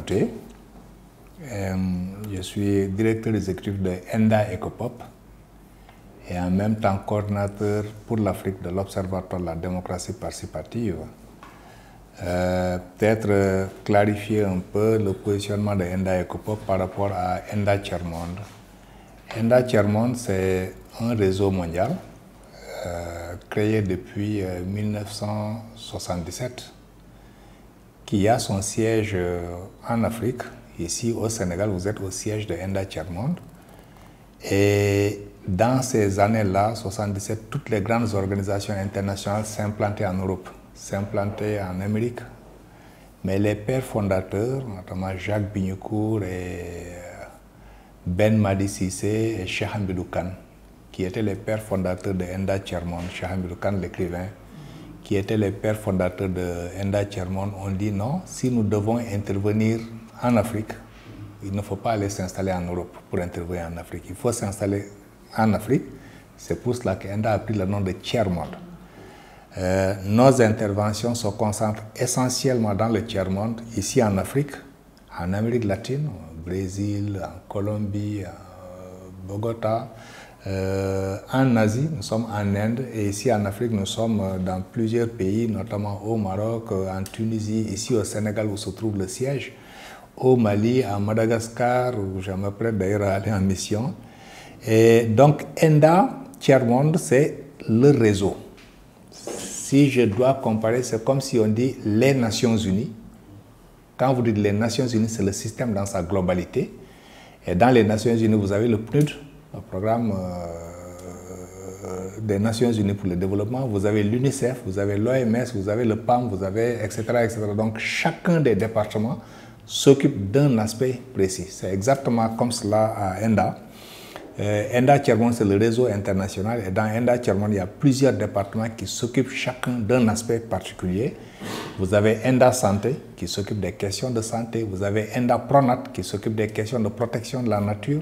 présenter. Je suis directeur exécutif de ENDA Ecopop et en même temps coordinateur pour l'Afrique de l'Observatoire de la démocratie participative. Peut-être clarifier un peu le positionnement de ENDA Ecopop par rapport à ENDA Tiers-Monde. ENDA Tiers-Monde, c'est un réseau mondial créé depuis 1977 qui a son siège en Afrique. Ici au Sénégal, vous êtes au siège de ENDA Tiers-Monde. Et dans ces années-là, 77, toutes les grandes organisations internationales s'implantaient en Europe, s'implantaient en Amérique. Mais les pères fondateurs, notamment Jacques Bignoucourt et Ben Madi Cissé et Cheikh Hamidou Kane, qui étaient les pères fondateurs de ENDA Tiers-Monde, Cheikh Hamidou Kane, l'écrivain, qui étaient les pères fondateurs de ENDA Tiers-Monde, ont dit non, si nous devons intervenir en Afrique, il ne faut pas aller s'installer en Europe pour intervenir en Afrique. Il faut s'installer en Afrique. C'est pour cela qu'ENDA a pris le nom de Tiers-Monde. Nos interventions se concentrent essentiellement dans le Tiers-Monde, ici en Afrique, en Amérique latine, au Brésil, en Colombie, à Bogota. En Asie, nous sommes en Inde, et ici en Afrique, nous sommes dans plusieurs pays, notamment au Maroc, en Tunisie, ici au Sénégal où se trouve le siège, au Mali, à Madagascar, où je m'apprête d'ailleurs à aller en mission. Et donc, ENDA Tiers-Monde, c'est le réseau. Si je dois comparer, c'est comme si on dit les Nations Unies. Quand vous dites les Nations Unies, c'est le système dans sa globalité. Et dans les Nations Unies, vous avez le PNUD, le programme des Nations Unies pour le développement. Vous avez l'UNICEF, vous avez l'OMS, vous avez le PAM, vous avez etc., etc. Donc, chacun des départements s'occupe d'un aspect précis. C'est exactement comme cela à ENDA. ENDA Tiers-Monde, c'est le réseau international, et dans ENDA Tiers-Monde, il y a plusieurs départements qui s'occupent chacun d'un aspect particulier. Vous avez ENDA Santé qui s'occupe des questions de santé, vous avez ENDA Pronat qui s'occupe des questions de protection de la nature,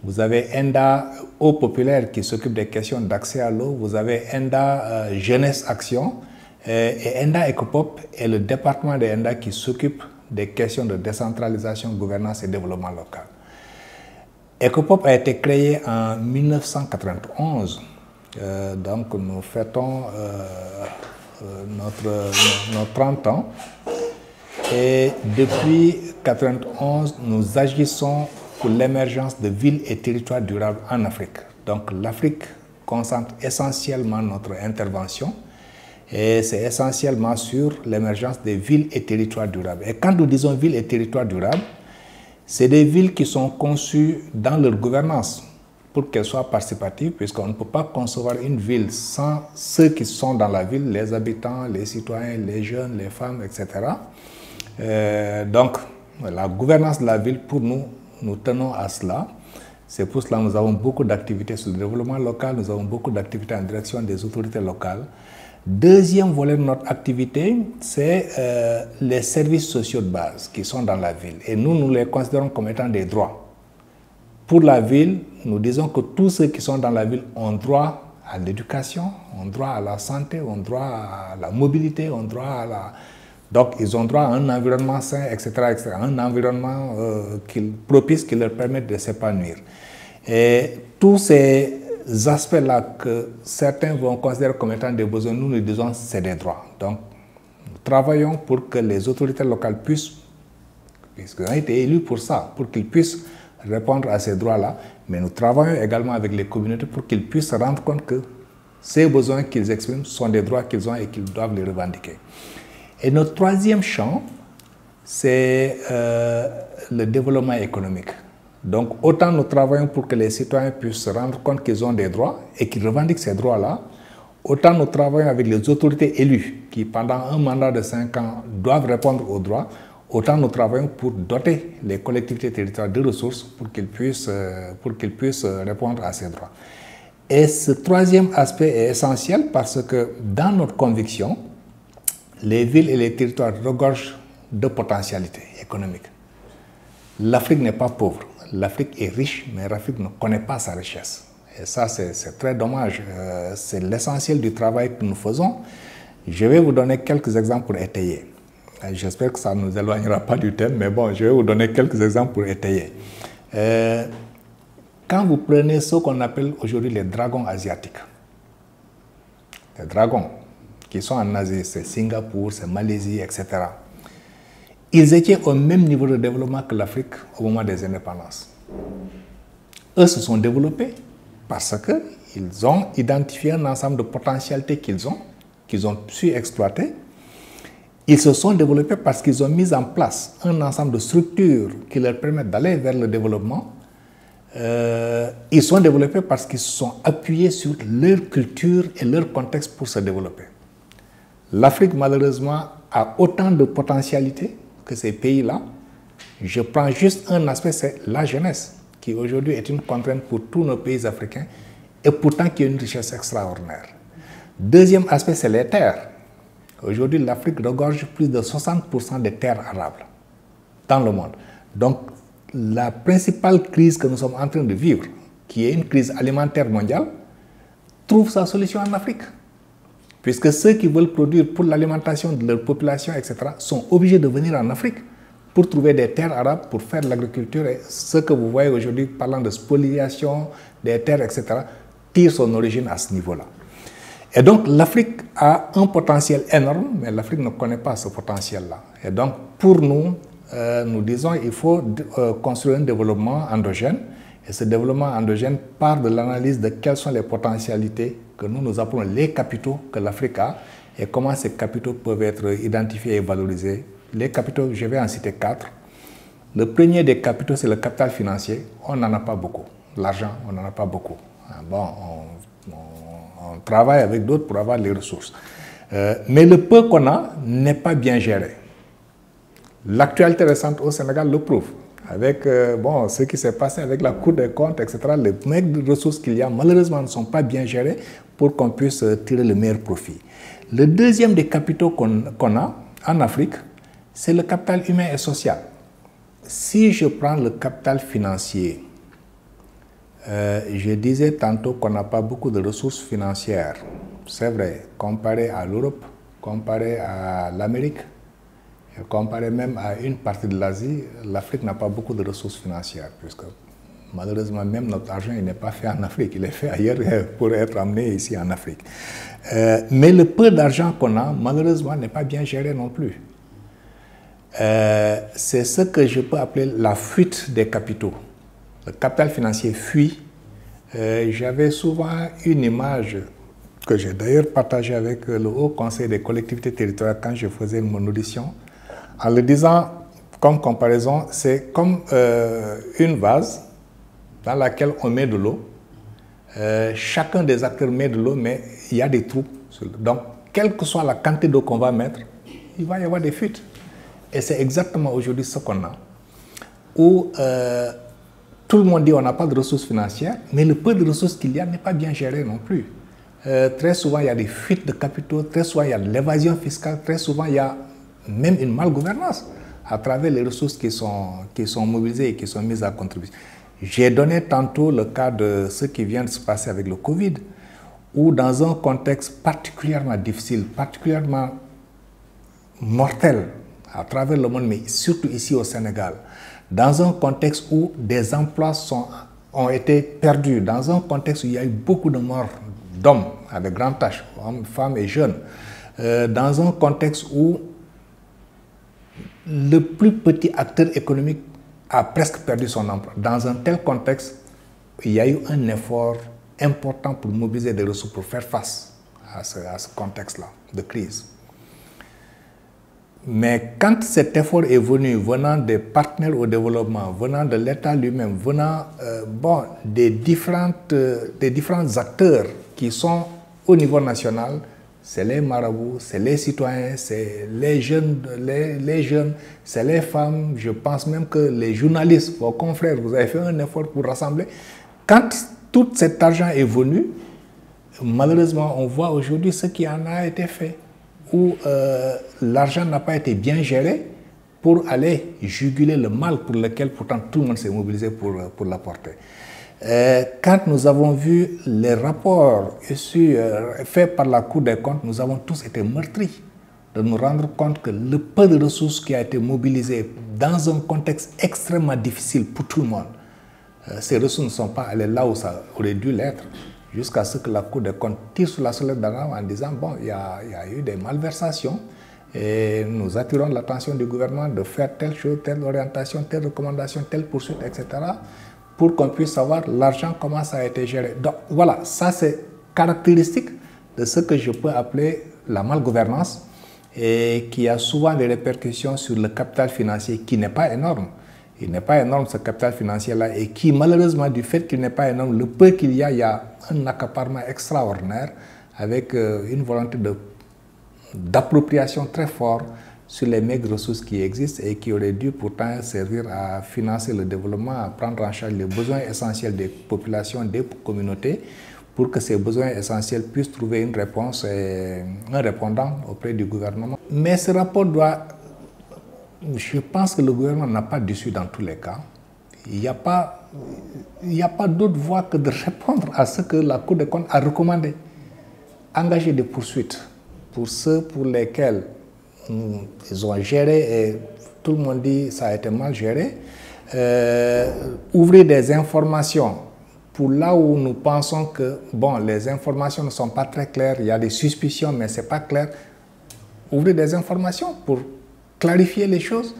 vous avez ENDA Eau Populaire qui s'occupe des questions d'accès à l'eau, vous avez ENDA Jeunesse Action, et ENDA Ecopop est le département de ENDA qui s'occupe des questions de décentralisation, gouvernance et développement local. Ecopop a été créé en 1991, donc nous fêtons nos 30 ans, et depuis 1991, nous agissons pour l'émergence de villes et territoires durables en Afrique. Donc l'Afrique concentre essentiellement notre intervention, et c'est essentiellement sur l'émergence des villes et territoires durables. Et quand nous disons villes et territoires durables, c'est des villes qui sont conçues dans leur gouvernance pour qu'elles soient participatives, puisqu'on ne peut pas concevoir une ville sans ceux qui sont dans la ville, les habitants, les citoyens, les jeunes, les femmes, etc. Donc, la gouvernance de la ville, pour nous, nous tenons à cela. C'est pour cela que nous avons beaucoup d'activités sur le développement local, nous avons beaucoup d'activités en direction des autorités locales. Deuxième volet de notre activité, c'est les services sociaux de base qui sont dans la ville. Et nous, nous les considérons comme étant des droits. Pour la ville, nous disons que tous ceux qui sont dans la ville ont droit à l'éducation, ont droit à la santé, ont droit à la mobilité, ont droit à la... Donc, ils ont droit à un environnement sain, etc., etc., un environnement propice qui leur permette de s'épanouir. Et tous ces aspects-là que certains vont considérer comme étant des besoins, nous nous disons que c'est des droits. Donc, nous travaillons pour que les autorités locales puissent, puisqu'ils ont été élus pour ça, pour qu'ils puissent répondre à ces droits-là, mais nous travaillons également avec les communautés pour qu'ils puissent se rendre compte que ces besoins qu'ils expriment sont des droits qu'ils ont et qu'ils doivent les revendiquer. Et notre troisième champ, c'est le développement économique. Donc, autant nous travaillons pour que les citoyens puissent se rendre compte qu'ils ont des droits et qu'ils revendiquent ces droits-là, autant nous travaillons avec les autorités élues qui, pendant un mandat de 5 ans, doivent répondre aux droits, autant nous travaillons pour doter les collectivités territoriales de ressources pour qu'ils puissent répondre à ces droits. Et ce troisième aspect est essentiel parce que, dans notre conviction, les villes et les territoires regorgent de potentialités économiques. L'Afrique n'est pas pauvre. L'Afrique est riche, mais l'Afrique ne connaît pas sa richesse. Et ça, c'est très dommage. C'est l'essentiel du travail que nous faisons. Je vais vous donner quelques exemples pour étayer. J'espère que ça ne nous éloignera pas du thème, mais bon, je vais vous donner quelques exemples pour étayer. Quand vous prenez ce qu'on appelle aujourd'hui les dragons asiatiques, les dragons qui sont en Asie, c'est Singapour, c'est Malaisie, etc. Ils étaient au même niveau de développement que l'Afrique au moment des indépendances. Eux se sont développés parce qu'ils ont identifié un ensemble de potentialités qu'ils ont su exploiter. Ils se sont développés parce qu'ils ont mis en place un ensemble de structures qui leur permettent d'aller vers le développement. Ils sont développés parce qu'ils se sont appuyés sur leur culture et leur contexte pour se développer. L'Afrique, malheureusement, a autant de potentialités que ces pays-là. Je prends juste un aspect, c'est la jeunesse, qui aujourd'hui est une contrainte pour tous nos pays africains et pourtant qui est une richesse extraordinaire. Deuxième aspect, c'est les terres. Aujourd'hui, l'Afrique regorge plus de 60% des terres arables dans le monde. Donc, la principale crise que nous sommes en train de vivre, qui est une crise alimentaire mondiale, trouve sa solution en Afrique. Puisque ceux qui veulent produire pour l'alimentation de leur population, etc., sont obligés de venir en Afrique pour trouver des terres arabes, pour faire de l'agriculture. Et ce que vous voyez aujourd'hui, parlant de spoliation des terres, etc., tire son origine à ce niveau-là. Et donc, l'Afrique a un potentiel énorme, mais l'Afrique ne connaît pas ce potentiel-là. Et donc, pour nous, nous disons qu'il faut construire un développement endogène. Et ce développement endogène part de l'analyse de quelles sont les potentialités que nous appelons les capitaux que l'Afrique a et comment ces capitaux peuvent être identifiés et valorisés. Les capitaux, je vais en citer 4. Le premier des capitaux, c'est le capital financier. On n'en a pas beaucoup. L'argent, on n'en a pas beaucoup. Bon, on travaille avec d'autres pour avoir les ressources. Mais le peu qu'on a n'est pas bien géré. L'actualité récente au Sénégal le prouve. Avec ce qui s'est passé avec la Cour des comptes, etc., les maigres ressources qu'il y a, malheureusement, ne sont pas bien gérées pour qu'on puisse tirer le meilleur profit. Le deuxième des capitaux qu'on a en Afrique, c'est le capital humain et social. Si je prends le capital financier, je disais tantôt qu'on n'a pas beaucoup de ressources financières. C'est vrai, comparé à l'Europe, comparé à l'Amérique, comparé même à une partie de l'Asie, l'Afrique n'a pas beaucoup de ressources financières, puisque malheureusement même notre argent n'est pas fait en Afrique, il est fait ailleurs pour être amené ici en Afrique. Mais le peu d'argent qu'on a, malheureusement, n'est pas bien géré non plus. C'est ce que je peux appeler la fuite des capitaux. Le capital financier fuit. J'avais souvent une image que j'ai d'ailleurs partagée avec le Haut Conseil des collectivités territoriales quand je faisais mon audition, en le disant comme comparaison, c'est comme une vase dans laquelle on met de l'eau. Chacun des acteurs met de l'eau, mais il y a des trous. Donc, quelle que soit la quantité d'eau qu'on va mettre, il va y avoir des fuites. Et c'est exactement aujourd'hui ce qu'on a, où tout le monde dit qu'on n'a pas de ressources financières, mais le peu de ressources qu'il y a n'est pas bien géré non plus. Très souvent, il y a des fuites de capitaux, très souvent, il y a de l'évasion fiscale, très souvent, il y a même une malgouvernance à travers les ressources qui sont mobilisées et qui sont mises à contribution. J'ai donné tantôt le cas de ce qui vient de se passer avec le Covid, où dans un contexte particulièrement difficile, particulièrement mortel à travers le monde, mais surtout ici au Sénégal, dans un contexte où des emplois ont été perdus, dans un contexte où il y a eu beaucoup de morts d'hommes à de grandes tâches, hommes, femmes et jeunes, dans un contexte où le plus petit acteur économique a presque perdu son emploi. Dans un tel contexte, il y a eu un effort important pour mobiliser des ressources pour faire face à ce contexte-là de crise. Mais quand cet effort est venu, venant des partenaires au développement, venant de l'État lui-même, venant des différents acteurs qui sont au niveau national, c'est les marabouts, c'est les citoyens, c'est les jeunes, c'est les femmes. Je pense même que les journalistes, vos confrères, vous avez fait un effort pour rassembler. Quand tout cet argent est venu, malheureusement, on voit aujourd'hui ce qui en a été fait, où l'argent n'a pas été bien géré pour aller juguler le mal pour lequel pourtant tout le monde s'est mobilisé pour l'apporter. Quand nous avons vu les rapports issus, faits par la Cour des comptes, nous avons tous été meurtris. de nous rendre compte que le peu de ressources qui a été mobilisé dans un contexte extrêmement difficile pour tout le monde, ces ressources ne sont pas allées là où ça aurait dû l'être, jusqu'à ce que la Cour des comptes tire sur la sonnette d'alarme en disant bon, il y a eu des malversations et nous attirons l'attention du gouvernement de faire telle chose, telle orientation, telle recommandation, telle poursuite, etc. pour qu'on puisse savoir l'argent, comment ça a été géré. Donc voilà, ça c'est caractéristique de ce que je peux appeler la malgouvernance et qui a souvent des répercussions sur le capital financier qui n'est pas énorme. Il n'est pas énorme ce capital financier-là et qui malheureusement du fait qu'il n'est pas énorme, le peu qu'il y a un accaparement extraordinaire avec une volonté d'appropriation très forte sur les maigres ressources qui existent et qui auraient dû pourtant servir à financer le développement, à prendre en charge les besoins essentiels des populations, des communautés, pour que ces besoins essentiels puissent trouver une réponse et un répondant auprès du gouvernement. Mais ce rapport doit... Je pense que le gouvernement n'a pas d'issue dans tous les cas. Il n'y a pas d'autre voie que de répondre à ce que la Cour des comptes a recommandé. Engager des poursuites pour ceux pour lesquels ils ont géré et tout le monde dit que ça a été mal géré. Ouvrir des informations pour là où nous pensons que bon, les informations ne sont pas très claires, il y a des suspicions mais ce n'est pas clair. Ouvrir des informations pour clarifier les choses,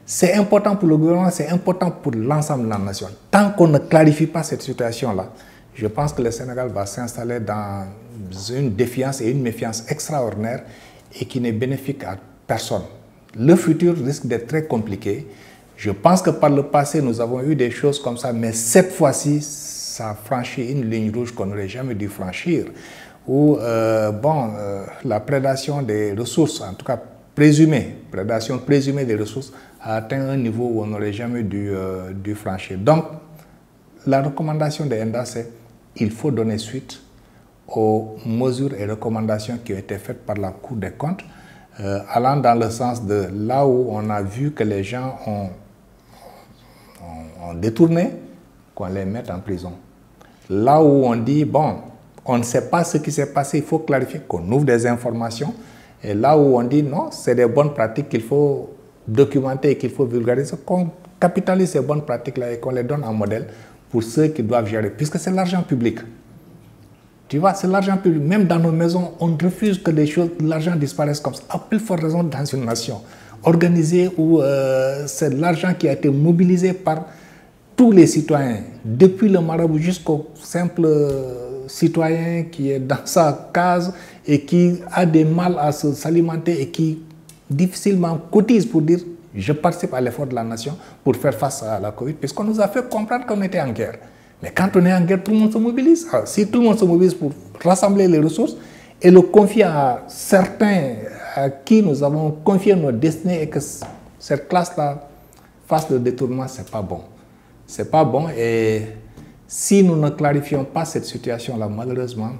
c'est important pour le gouvernement, c'est important pour l'ensemble de la nation. Tant qu'on ne clarifie pas cette situation-là, je pense que le Sénégal va s'installer dans une défiance et une méfiance extraordinaire et qui n'est bénéfique à personne. Le futur risque d'être très compliqué. Je pense que par le passé, nous avons eu des choses comme ça, mais cette fois-ci, ça franchit une ligne rouge qu'on n'aurait jamais dû franchir, où la prédation des ressources, en tout cas prédation présumée des ressources, a atteint un niveau où on n'aurait jamais dû franchir. Donc, la recommandation de ENDA, c'est qu'il faut donner suite aux mesures et recommandations qui ont été faites par la Cour des comptes, allant dans le sens de là où on a vu que les gens ont détourné, qu'on les mette en prison. Là où on dit, bon, on ne sait pas ce qui s'est passé, il faut clarifier, qu'on ouvre des informations. Et là où on dit, non, c'est des bonnes pratiques qu'il faut documenter et qu'il faut vulgariser, qu'on capitalise ces bonnes pratiques-là et qu'on les donne en modèle pour ceux qui doivent gérer, puisque c'est l'argent public. Tu vois, c'est l'argent public. Même dans nos maisons, on refuse que l'argent disparaisse comme ça. À plus forte raison dans une nation organisée où c'est l'argent qui a été mobilisé par tous les citoyens, depuis le marabout jusqu'au simple citoyen qui est dans sa case et qui a des mal à s'alimenter et qui difficilement cotise pour dire « je participe à l'effort de la nation pour faire face à la Covid » puisqu'on nous a fait comprendre qu'on était en guerre. Mais quand on est en guerre, tout le monde se mobilise. Alors, si tout le monde se mobilise pour rassembler les ressources et le confier à certains à qui nous avons confié nos destinées et que cette classe-là fasse le détournement, ce n'est pas bon. Ce n'est pas bon et si nous ne clarifions pas cette situation-là, malheureusement,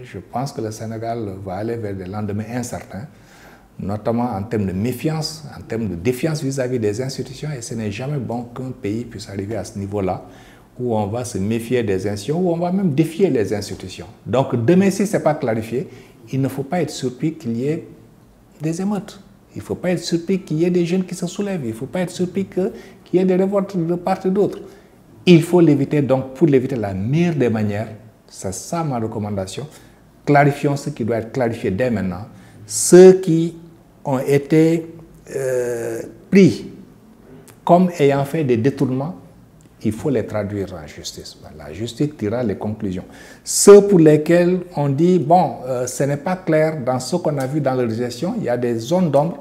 je pense que le Sénégal va aller vers des lendemains incertains, notamment en termes de méfiance, en termes de défiance vis-à-vis des institutions et ce n'est jamais bon qu'un pays puisse arriver à ce niveau-là où on va se méfier des institutions, où on va même défier les institutions. Donc demain, si ce n'est pas clarifié, il ne faut pas être surpris qu'il y ait des émeutes. Il ne faut pas être surpris qu'il y ait des jeunes qui se soulèvent. Il ne faut pas être surpris qu'il y ait des révoltes de part et d'autre. Il faut l'éviter. Donc pour l'éviter, la meilleure des manières, c'est ça ma recommandation, clarifions ce qui doit être clarifié dès maintenant. Ceux qui ont été pris comme ayant fait des détournements, il faut les traduire en justice. La justice tirera les conclusions. Ceux pour lesquels on dit, bon, ce n'est pas clair dans ce qu'on a vu dans leur gestion, il y a des zones d'ombre,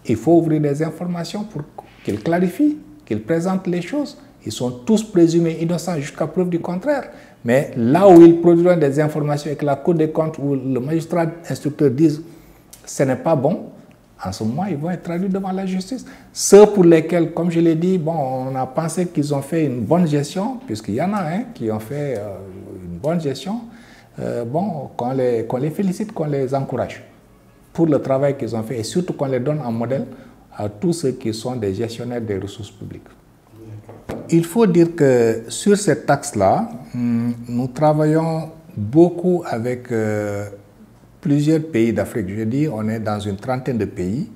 il faut ouvrir des informations pour qu'ils clarifient, qu'ils présentent les choses. Ils sont tous présumés innocents jusqu'à preuve du contraire. Mais là où ils produiront des informations et que la Cour des comptes ou le magistrat instructeur disent ce n'est pas bon, en ce moment, ils vont être traduits devant la justice. Ceux pour lesquels, comme je l'ai dit, bon, on a pensé qu'ils ont fait une bonne gestion, puisqu'il y en a qui ont fait une bonne gestion, bon, qu'on les félicite, qu'on les encourage pour le travail qu'ils ont fait et surtout qu'on les donne en modèle à tous ceux qui sont des gestionnaires des ressources publiques. Il faut dire que sur cet axe-là, nous travaillons beaucoup avec plusieurs pays d'Afrique. Je dis, on est dans une trentaine de pays,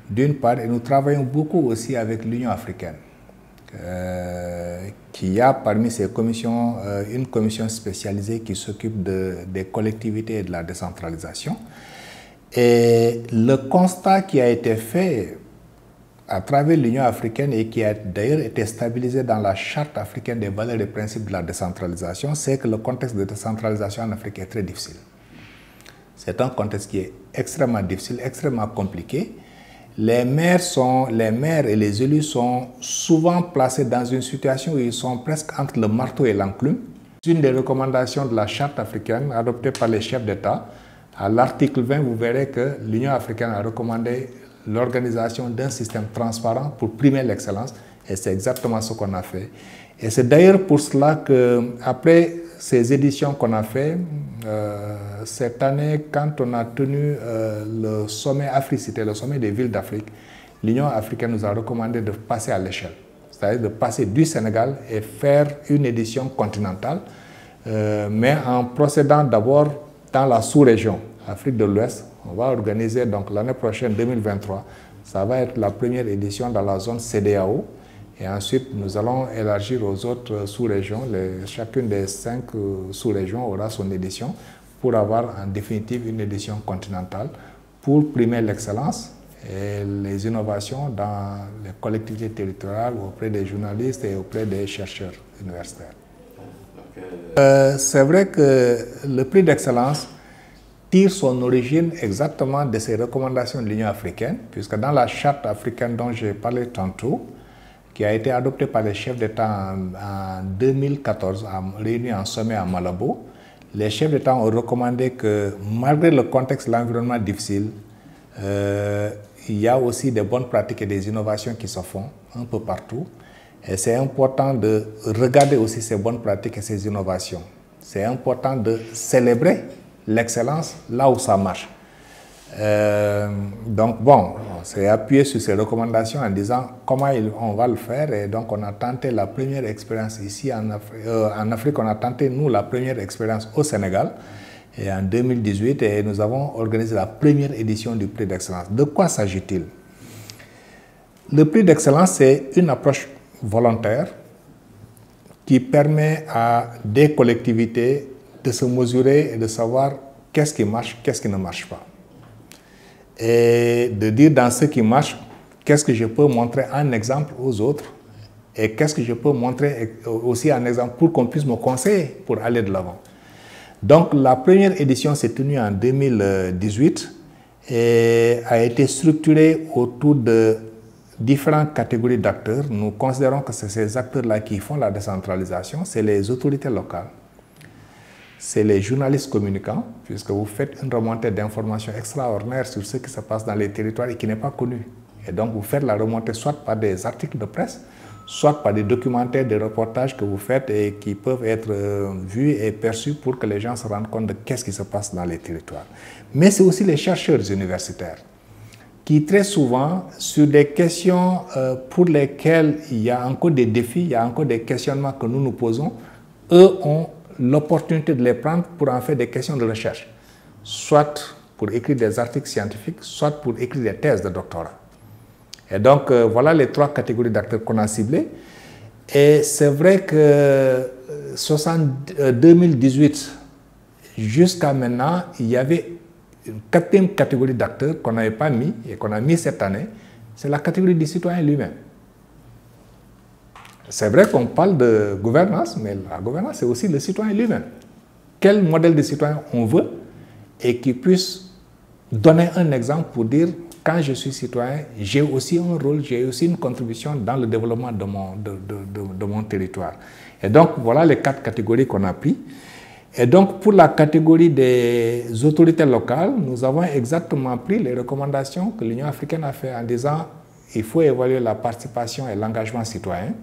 d'une part, et nous travaillons beaucoup aussi avec l'Union africaine, qui a parmi ses commissions une commission spécialisée qui s'occupe des collectivités et de la décentralisation. Et le constat qui a été fait à travers l'Union africaine et qui a d'ailleurs été stabilisé dans la Charte africaine des valeurs et principes de la décentralisation, c'est que le contexte de décentralisation en Afrique est très difficile. C'est un contexte qui est extrêmement difficile, extrêmement compliqué. Les maires et les élus sont souvent placés dans une situation où ils sont presque entre le marteau et l'enclume. Une des recommandations de la Charte africaine adoptée par les chefs d'État, à l'article 20, vous verrez que l'Union africaine a recommandé l'organisation d'un système transparent pour primer l'excellence, et c'est exactement ce qu'on a fait. Et c'est d'ailleurs pour cela qu'après ces éditions qu'on a fait, cette année, quand on a tenu le sommet Africité, le sommet des villes d'Afrique, l'Union africaine nous a recommandé de passer à l'échelle, c'est-à-dire de passer du Sénégal et faire une édition continentale, mais en procédant d'abord dans la sous-région, Afrique de l'Ouest. On va organiser donc l'année prochaine, 2023, ça va être la première édition dans la zone CEDEAO. Et ensuite, nous allons élargir aux autres sous-régions. Chacune des 5 sous-régions aura son édition pour avoir en définitive une édition continentale pour primer l'excellence et les innovations dans les collectivités territoriales auprès des journalistes et auprès des chercheurs universitaires. C'est vrai que le prix d'excellence tire son origine exactement de ces recommandations de l'Union africaine, puisque dans la charte africaine dont j'ai parlé tantôt, qui a été adoptée par les chefs d'État en 2014, réunis en sommet à Malabo, les chefs d'État ont recommandé que malgré le contexte de l'environnement difficile, il y a aussi des bonnes pratiques et des innovations qui se font un peu partout. Et c'est important de regarder aussi ces bonnes pratiques et ces innovations. C'est important de célébrer l'excellence là où ça marche. Donc bon, on s'est appuyé sur ces recommandations en disant comment on va le faire, et donc on a tenté la première expérience ici en Afrique, on a tenté nous la première expérience au Sénégal et en 2018, et nous avons organisé la première édition du prix d'excellence. De quoi s'agit-il? Le prix d'excellence, c'est une approche volontaire qui permet à des collectivités de se mesurer et de savoir qu'est-ce qui marche, qu'est-ce qui ne marche pas. Et de dire dans ce qui marche, qu'est-ce que je peux montrer en exemple aux autres et qu'est-ce que je peux montrer aussi en exemple pour qu'on puisse me conseiller pour aller de l'avant. Donc la première édition s'est tenue en 2018 et a été structurée autour de différentes catégories d'acteurs. Nous considérons que c'est ces acteurs-là qui font la décentralisation, c'est les autorités locales, c'est les journalistes communicants, puisque vous faites une remontée d'informations extraordinaires sur ce qui se passe dans les territoires et qui n'est pas connu. Et donc vous faites la remontée soit par des articles de presse, soit par des documentaires, des reportages que vous faites et qui peuvent être vus et perçus pour que les gens se rendent compte de qu'est-ce qui se passe dans les territoires. Mais c'est aussi les chercheurs universitaires qui très souvent, sur des questions pour lesquelles il y a encore des défis, il y a encore des questionnements que nous nous posons, eux ont l'opportunité de les prendre pour en faire des questions de recherche, soit pour écrire des articles scientifiques, soit pour écrire des thèses de doctorat. Et donc, voilà les 3 catégories d'acteurs qu'on a ciblés. Et c'est vrai que 2018, jusqu'à maintenant, il y avait une 4e catégorie d'acteurs qu'on n'avait pas mis et qu'on a mis cette année, c'est la catégorie du citoyen lui-même. C'est vrai qu'on parle de gouvernance, mais la gouvernance, c'est aussi le citoyen lui-même. Quel modèle de citoyen on veut et qui puisse donner un exemple pour dire quand je suis citoyen, j'ai aussi un rôle, j'ai aussi une contribution dans le développement de mon territoire. Et donc, voilà les 4 catégories qu'on a prises. Et donc, pour la catégorie des autorités locales, nous avons exactement pris les recommandations que l'Union africaine a fait en disant qu'il faut évaluer la participation et l'engagement citoyen.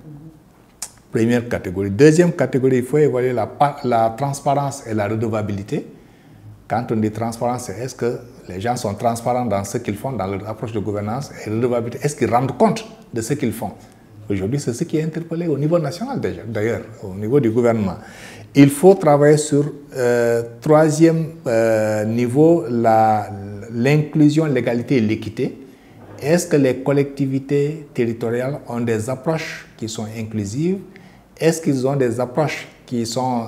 Première catégorie. Deuxième catégorie, il faut évaluer la transparence et la redevabilité. Quand on dit transparence, c'est est-ce que les gens sont transparents dans ce qu'ils font, dans leur approche de gouvernance, et redevabilité, est-ce qu'ils rendent compte de ce qu'ils font? Aujourd'hui, c'est ce qui est interpellé au niveau national déjà, d'ailleurs, au niveau du gouvernement. Il faut travailler sur troisième niveau, l'inclusion, l'égalité et l'équité. Est-ce que les collectivités territoriales ont des approches qui sont inclusives? Est-ce qu'ils ont des approches qui sont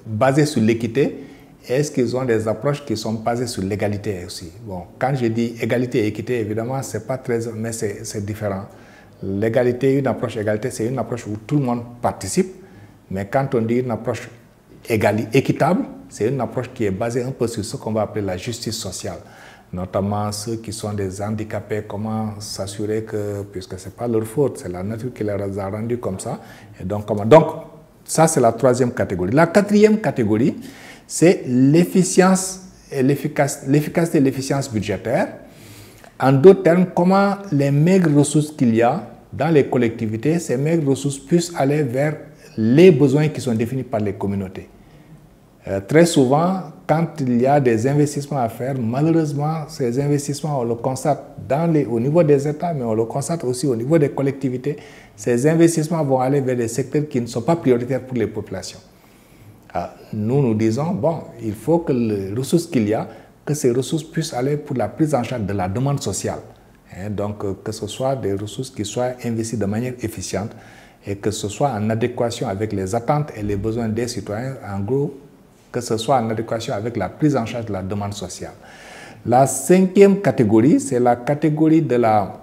basées sur l'équité? Est-ce qu'ils ont des approches qui sont basées sur l'égalité aussi? Bon, quand je dis égalité et équité, évidemment, c'est pas très, mais c'est différent. L'égalité, une approche égalité, c'est une approche où tout le monde participe. Mais quand on dit une approche équitable, c'est une approche qui est basée un peu sur ce qu'on va appeler la justice sociale. Notamment ceux qui sont des handicapés, comment s'assurer que, puisque ce n'est pas leur faute, c'est la nature qui les a rendus comme ça. Et donc, ça c'est la troisième catégorie. La quatrième catégorie, c'est l'efficience et l'efficacité et l'efficience budgétaire. En d'autres termes, comment les maigres ressources qu'il y a dans les collectivités, ces maigres ressources puissent aller vers les besoins qui sont définis par les communautés. Très souvent, quand il y a des investissements à faire, malheureusement, ces investissements, on le constate au niveau des États, mais on le constate aussi au niveau des collectivités. Ces investissements vont aller vers des secteurs qui ne sont pas prioritaires pour les populations. Alors, nous disons, bon, il faut que les ressources qu'il y a, que ces ressources puissent aller pour la prise en charge de la demande sociale. Donc, que ce soit des ressources qui soient investies de manière efficiente et que ce soit en adéquation avec les attentes et les besoins des citoyens, en gros, que ce soit en adéquation avec la prise en charge de la demande sociale. La cinquième catégorie, c'est la catégorie de la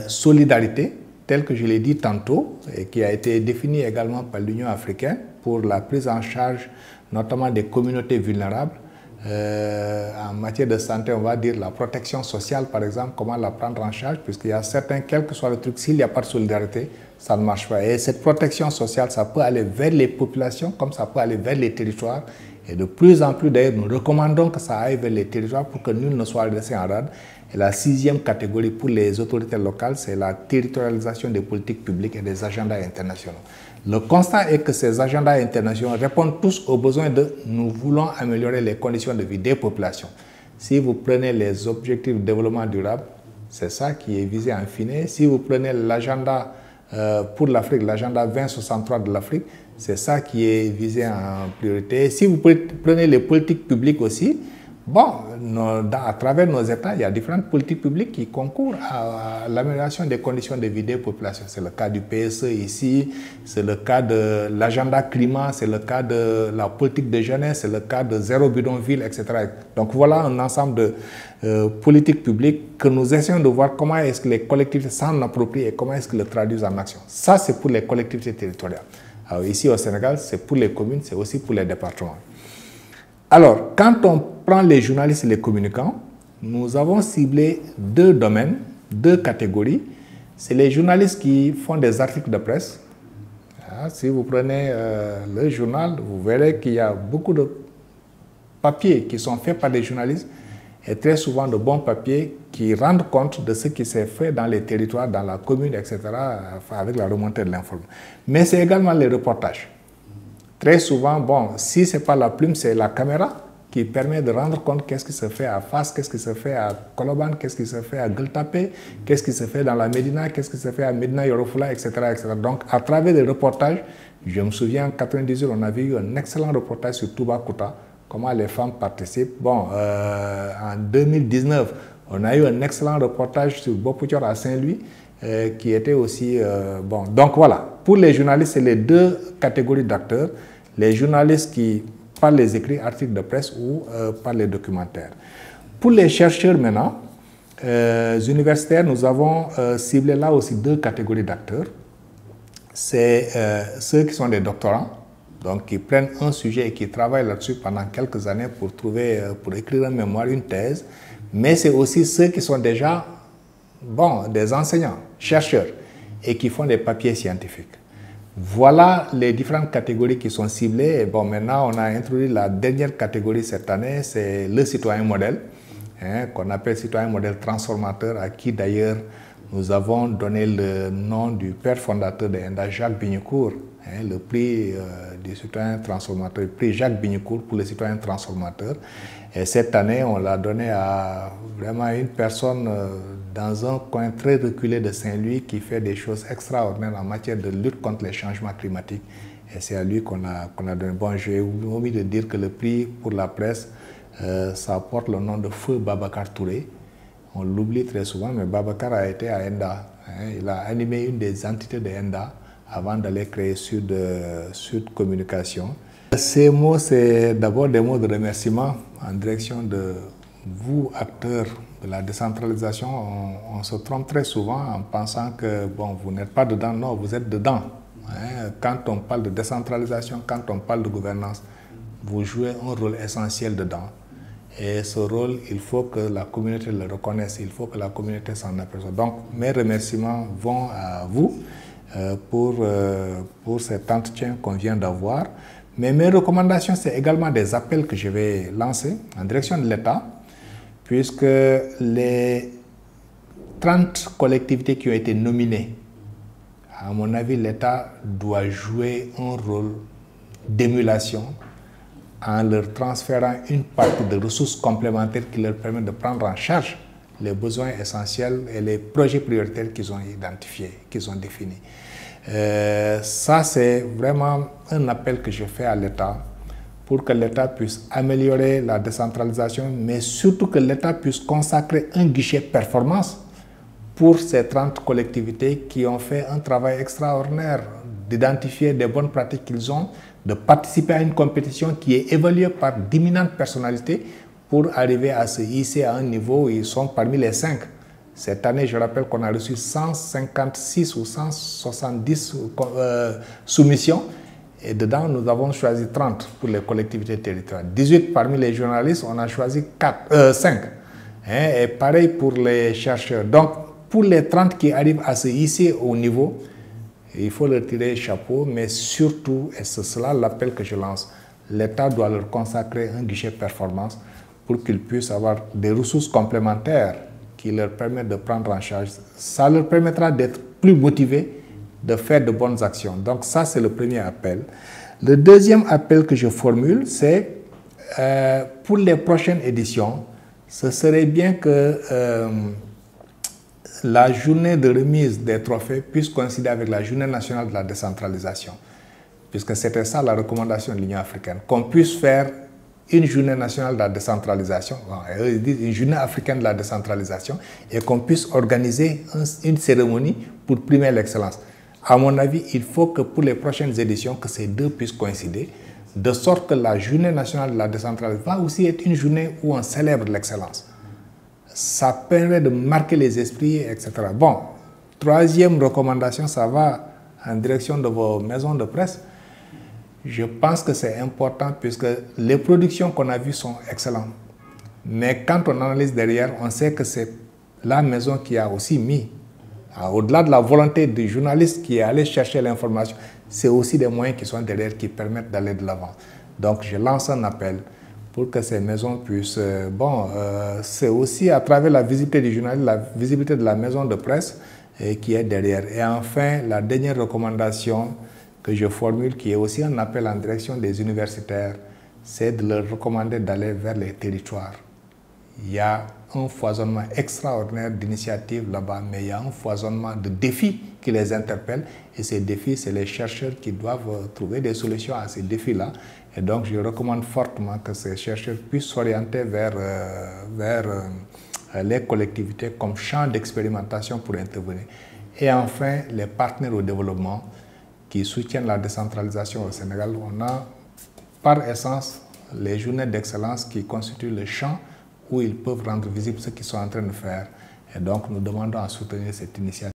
solidarité, telle que je l'ai dit tantôt, et qui a été définie également par l'Union africaine pour la prise en charge notamment des communautés vulnérables. En matière de santé, on va dire la protection sociale, par exemple, comment la prendre en charge, puisqu'il y a certains, quel que soit le truc, s'il n'y a pas de solidarité, ça ne marche pas. Et cette protection sociale, ça peut aller vers les populations, comme ça peut aller vers les territoires. Et de plus en plus, d'ailleurs, nous recommandons que ça aille vers les territoires pour que nul ne soit laissé en rade. Et la sixième catégorie pour les autorités locales, c'est la territorialisation des politiques publiques et des agendas internationaux. Le constat est que ces agendas internationaux répondent tous aux besoins de « nous voulons améliorer les conditions de vie des populations ». Si vous prenez les objectifs de développement durable, c'est ça qui est visé en fine. Si vous prenez l'agenda pour l'Afrique, l'agenda 2063 de l'Afrique, c'est ça qui est visé en priorité. Si vous prenez les politiques publiques aussi, bon, à travers nos États, il y a différentes politiques publiques qui concourent à l'amélioration des conditions de vie des populations. C'est le cas du PSE ici, c'est le cas de l'agenda climat, c'est le cas de la politique de jeunesse, c'est le cas de zéro bidonville, etc. Donc voilà un ensemble de politiques publiques que nous essayons de voir comment est-ce que les collectivités s'en approprient et comment est-ce qu'ils le traduisent en action. Ça, c'est pour les collectivités territoriales. Alors ici au Sénégal, c'est pour les communes, c'est aussi pour les départements. Alors, quand on prend les journalistes et les communicants, nous avons ciblé deux domaines, deux catégories. C'est les journalistes qui font des articles de presse. Si vous prenez le journal, vous verrez qu'il y a beaucoup de papiers qui sont faits par des journalistes et très souvent de bons papiers qui rendent compte de ce qui s'est fait dans les territoires, dans la commune, etc., avec la remontée de l'information. Mais c'est également les reportages. Très souvent, bon, si ce n'est pas la plume, c'est la caméra qui permet de rendre compte qu'est-ce qui se fait à Fass, qu'est-ce qui se fait à Colobane, qu'est-ce qui se fait à Gueltapé, qu'est-ce qui se fait dans la Médina, qu'est-ce qui se fait à Médina Yoro-Fula, etc., etc. Donc, à travers des reportages, je me souviens, en 1998, on avait eu un excellent reportage sur Toubacouta, comment les femmes participent. Bon, en 2019, on a eu un excellent reportage sur Bopoudior à Saint-Louis, qui était aussi bon. Donc voilà, pour les journalistes, c'est les deux catégories d'acteurs. Les journalistes qui par les écrits, articles de presse ou par les documentaires. Pour les chercheurs maintenant, universitaires, nous avons ciblé là aussi deux catégories d'acteurs. C'est ceux qui sont des doctorants, donc qui prennent un sujet et qui travaillent là-dessus pendant quelques années pour écrire un mémoire, une thèse. Mais c'est aussi ceux qui sont déjà des enseignants, chercheurs, et qui font des papiers scientifiques. Voilà les différentes catégories qui sont ciblées. Et bon, maintenant, on a introduit la dernière catégorie cette année, c'est le citoyen modèle, qu'on appelle citoyen modèle transformateur, à qui d'ailleurs nous avons donné le nom du père fondateur de ENDA, Jacques Bignoucourt, le prix du citoyen transformateur, le prix Jacques Bignoucourt pour le citoyen transformateur. Et cette année, on l'a donné à vraiment une personne dans un coin très reculé de Saint-Louis qui fait des choses extraordinaires en matière de lutte contre les changements climatiques et c'est à lui qu'on a donné. Bon, j'ai oublié de dire que le prix pour la presse, ça porte le nom de Feu Babacar Touré. On l'oublie très souvent, mais Babacar a été à ENDA. Il a animé une des entités de ENDA avant d'aller créer Sud Communication. Ces mots, c'est d'abord des mots de remerciement en direction de vous, acteurs de la décentralisation. On se trompe très souvent en pensant que bon, vous n'êtes pas dedans. Non, vous êtes dedans. Quand on parle de décentralisation, quand on parle de gouvernance, vous jouez un rôle essentiel dedans. Et ce rôle, il faut que la communauté le reconnaisse, il faut que la communauté s'en aperçoive. Donc, mes remerciements vont à vous pour cet entretien qu'on vient d'avoir. Mais mes recommandations, c'est également des appels que je vais lancer en direction de l'État, puisque les 30 collectivités qui ont été nominées, à mon avis, l'État doit jouer un rôle d'émulation en leur transférant une partie de ressources complémentaires qui leur permettent de prendre en charge les besoins essentiels et les projets prioritaires qu'ils ont identifiés, qu'ils ont définis. Ça, c'est vraiment un appel que je fais à l'État pour que l'État puisse améliorer la décentralisation, mais surtout que l'État puisse consacrer un guichet performance pour ces 30 collectivités qui ont fait un travail extraordinaire d'identifier des bonnes pratiques qu'ils ont, de participer à une compétition qui est évaluée par d'imminentes personnalités pour arriver à se hisser à un niveau où ils sont parmi les 5. Cette année, je rappelle qu'on a reçu 156 ou 170 soumissions et dedans, nous avons choisi 30 pour les collectivités territoriales. 18 parmi les journalistes, on a choisi 5. Et pareil pour les chercheurs. Donc, pour les 30 qui arrivent à se hisser au niveau, il faut leur tirer le chapeau, mais surtout, et c'est cela l'appel que je lance, l'État doit leur consacrer un guichet performance pour qu'ils puissent avoir des ressources complémentaires qui leur permettent de prendre en charge. Ça leur permettra d'être plus motivés, de faire de bonnes actions. Donc ça, c'est le premier appel. Le deuxième appel que je formule, c'est pour les prochaines éditions, ce serait bien que la journée de remise des trophées puisse coïncider avec la journée nationale de la décentralisation, puisque c'était ça la recommandation de l'Union africaine, qu'on puisse faire une journée nationale de la décentralisation, une journée africaine de la décentralisation, et qu'on puisse organiser une cérémonie pour primer l'excellence. À mon avis, il faut que pour les prochaines éditions, que ces deux puissent coïncider, de sorte que la journée nationale de la décentralisation va aussi être une journée où on célèbre l'excellence. Ça permet de marquer les esprits, etc. Bon, troisième recommandation, ça va en direction de vos maisons de presse. Je pense que c'est important puisque les productions qu'on a vues sont excellentes. Mais quand on analyse derrière, on sait que c'est la maison qui a aussi mis, au-delà de la volonté du journaliste qui est allé chercher l'information, c'est aussi des moyens qui sont derrière qui permettent d'aller de l'avant. Donc je lance un appel pour que ces maisons puissent... c'est aussi à travers la visibilité du journaliste, la visibilité de la maison de presse qui est derrière. Et enfin, la dernière recommandation que je formule, qui est aussi un appel en direction des universitaires, c'est de leur recommander d'aller vers les territoires. Il y a un foisonnement extraordinaire d'initiatives là-bas, mais il y a un foisonnement de défis qui les interpellent. Et ces défis, c'est les chercheurs qui doivent trouver des solutions à ces défis-là. Et donc, je recommande fortement que ces chercheurs puissent s'orienter vers les collectivités comme champ d'expérimentation pour intervenir. Et enfin, les partenaires au développement qui soutiennent la décentralisation au Sénégal. On a, par essence, les journées d'excellence qui constituent le champ où ils peuvent rendre visible ce qu'ils sont en train de faire. Et donc, nous demandons à soutenir cette initiative.